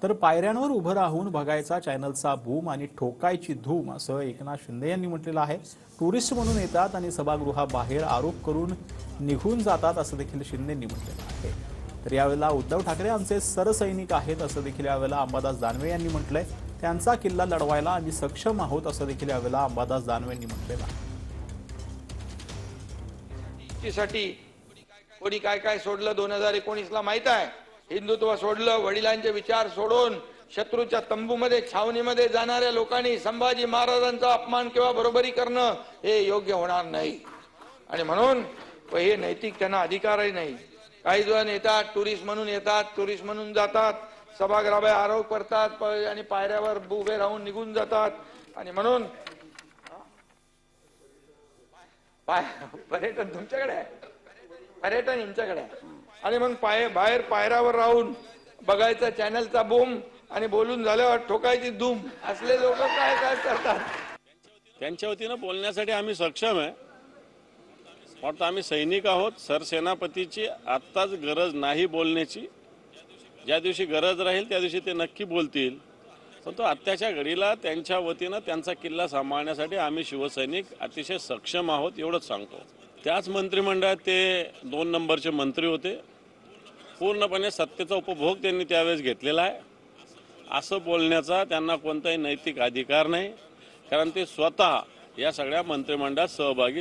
तर पायऱ्यांवर उभं राहून बघायचा चॅनलचा बूम आणि ठोकायची धूम असं एकनाथ शिंदे यांनी म्हटलेलं आहे। टुरिस्ट म्हणून येतात आणि सभागृहाबाहेर आरोप करून निघून जातात असं देखील शिंदेंनी म्हटलेलं आहे। तर यावेळेला उद्धव ठाकरे आमचे सरसैनिक आहेत असं देखील यावेळेला अंबादास दानवे यांनी म्हटलंय। त्यांचा किल्ला लढवायला आम्ही सक्षम आहोत असं देखील यावेळेला अंबादास दानवे यांनी म्हटलेलं आहे। साठी कोणी काय काय सोडलं 2019 ला माहित आहे। हिंदुत्व सोडलं, वडिलांचे विचार सोडून शत्रूच्या तंबूमध्ये छावणीमध्ये जाणाऱ्या लोकांनी संभाजी महाराजांचा अपमान किंवा बरोबरी करणं हे योग्य होणार नाही। आणि म्हणून हे नैतिक त्यांना अधिकारही नाही। काही जण येतात टुरिस्ट म्हणून येतात, टुरिस्ट म्हणून जातात, सभागृहाबाहेर आरोप करतात आणि पायऱ्यावर उभे राहून निघून जातात। आणि म्हणून पर्यटन तुमच्याकडे आहे, पर्यटन यांच्याकडे आहे। आणि मग बाहेर पायऱ्यावर राहून बघायचा चॅनलचा बूम आणि बोलून झाल्यावर ठोकायची धूम असले लोक काय काय करतात। त्यांच्या वतीनं बोलण्यासाठी आम्ही सक्षम आहे। वाटतं आम्ही सैनिक आहोत। सरसेनापतीची आत्ताच गरज नाही बोलण्याची, ज्या दिवशी गरज राहील त्या दिवशी ते नक्की बोलतील। पण तो आत्ताच्या घडीला त्यांच्या वतीनं त्यांचा किल्ला सांभाळण्यासाठी आम्ही शिवसैनिक अतिशय सक्षम आहोत एवढंच सांगतो। त्याच मंत्रिमंडळात ते 2 नंबरचे मंत्री होते। पूर्णपणे सत्तेचा उपभोग त्यांनी त्यावेळेस घेतलेला आहे। असं बोलण्याचा त्यांना कोणताही नैतिक अधिकार नाही, कारण ते स्वतः या सगळ्या मंत्रिमंडळात सहभागी